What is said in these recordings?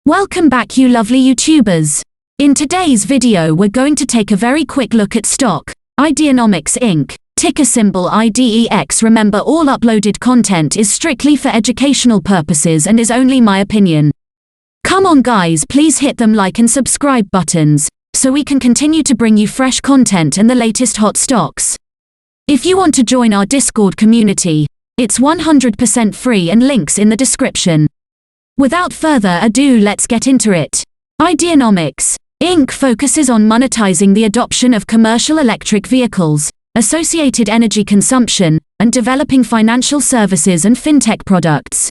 Welcome back, you lovely YouTubers. In today's video we're going to take a very quick look at stock, Ideanomics Inc, ticker symbol IDEX. Remember, all uploaded content is strictly for educational purposes and is only my opinion. Come on guys, please hit them like and subscribe buttons, so we can continue to bring you fresh content and the latest hot stocks. If you want to join our Discord community, it's 100% free and links in the description. Without further ado, let's get into it. Ideanomics Inc. focuses on monetizing the adoption of commercial electric vehicles, associated energy consumption, and developing financial services and fintech products.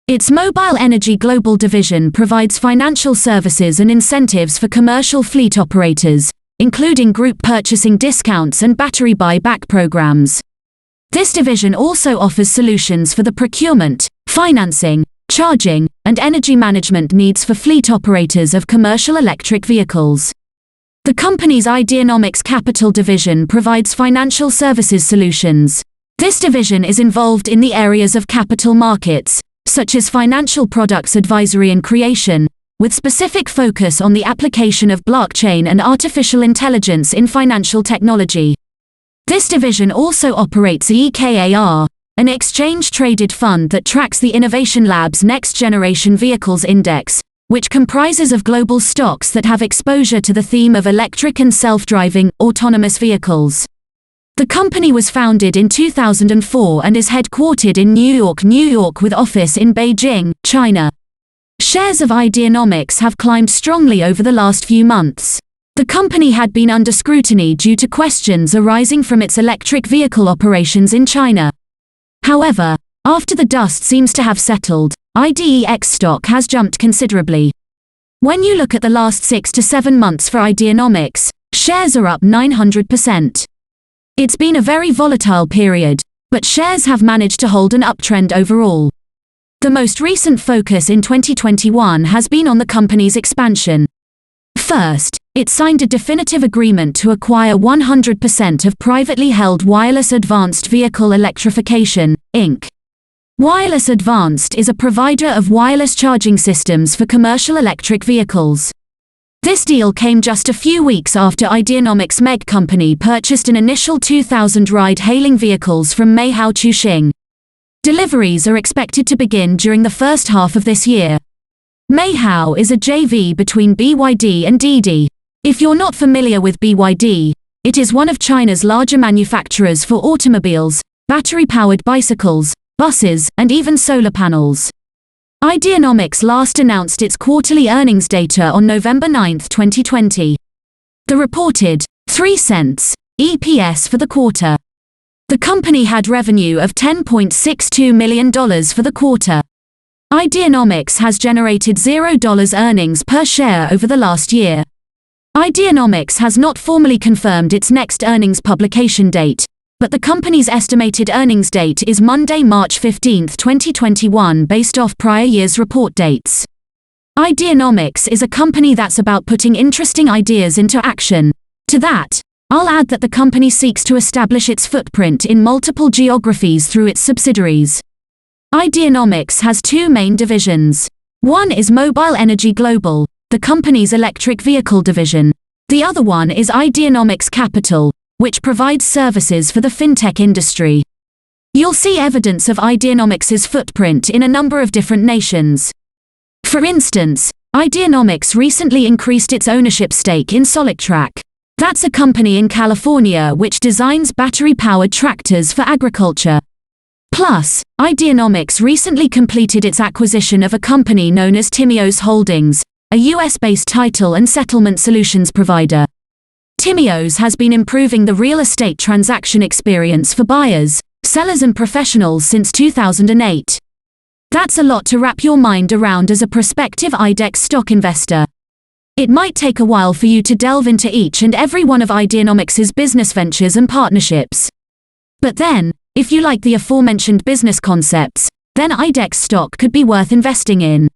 Its Mobile Energy Global division provides financial services and incentives for commercial fleet operators, including group purchasing discounts and battery buyback programs. This division also offers solutions for the procurement, financing, charging, and energy management needs for fleet operators of commercial electric vehicles. The company's Ideanomics Capital division provides financial services solutions. This division is involved in the areas of capital markets, such as financial products advisory and creation, with specific focus on the application of blockchain and artificial intelligence in financial technology. This division also operates EKAR, an exchange-traded fund that tracks the Innovation Lab's Next Generation Vehicles Index, which comprises of global stocks that have exposure to the theme of electric and self-driving, autonomous vehicles. The company was founded in 2004 and is headquartered in New York with office in Beijing, China. Shares of Ideanomics have climbed strongly over the last few months. The company had been under scrutiny due to questions arising from its electric vehicle operations in China. However, after the dust seems to have settled, IDEX stock has jumped considerably. When you look at the last 6 to 7 months for Ideanomics, shares are up 900%. It's been a very volatile period, but shares have managed to hold an uptrend overall. The most recent focus in 2021 has been on the company's expansion. First, it signed a definitive agreement to acquire 100% of privately held Wireless Advanced Vehicle Electrification, Inc. Wireless Advanced is a provider of wireless charging systems for commercial electric vehicles. This deal came just a few weeks after Ideanomics Meg Company purchased an initial 2,000 ride-hailing vehicles from Meihao Chuxing. Deliveries are expected to begin during the first half of this year. Meihao is a JV between BYD and Didi. If you're not familiar with BYD, it is one of China's larger manufacturers for automobiles, battery-powered bicycles, buses, and even solar panels. Ideanomics last announced its quarterly earnings data on November 9, 2020. The reported 3 cents EPS for the quarter. The company had revenue of $10.62 million for the quarter. Ideanomics has generated $0 earnings per share over the last year. Ideanomics has not formally confirmed its next earnings publication date, but the company's estimated earnings date is Monday, March 15, 2021, based off prior year's report dates. Ideanomics is a company that's about putting interesting ideas into action. To that, I'll add that the company seeks to establish its footprint in multiple geographies through its subsidiaries. Ideanomics has two main divisions. One is Mobile Energy Global, the company's electric vehicle division. The other one is Ideanomics Capital, which provides services for the fintech industry. You'll see evidence of Ideanomics' footprint in a number of different nations. For instance, Ideanomics recently increased its ownership stake in Solictrac. That's a company in California which designs battery-powered tractors for agriculture. Plus, Ideanomics recently completed its acquisition of a company known as Timios Holdings, a US-based title and settlement solutions provider. Timios has been improving the real estate transaction experience for buyers, sellers and professionals since 2008. That's a lot to wrap your mind around as a prospective IDEX stock investor. It might take a while for you to delve into each and every one of Ideanomics' business ventures and partnerships. But then, if you like the aforementioned business concepts, then IDEX stock could be worth investing in.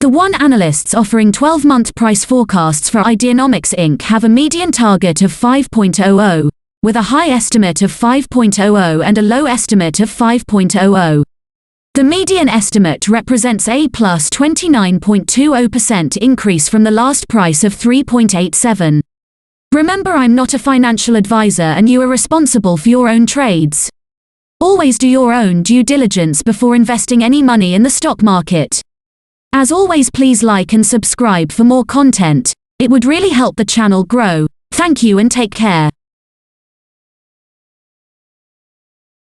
The one analysts offering 12-month price forecasts for Ideanomics Inc. have a median target of 5.00, with a high estimate of 5.00 and a low estimate of 5.00. The median estimate represents a plus 29.20% increase from the last price of 3.87. Remember, I'm not a financial advisor and you are responsible for your own trades. Always do your own due diligence before investing any money in the stock market. As always, please like and subscribe for more content. It would really help the channel grow. Thank you and take care.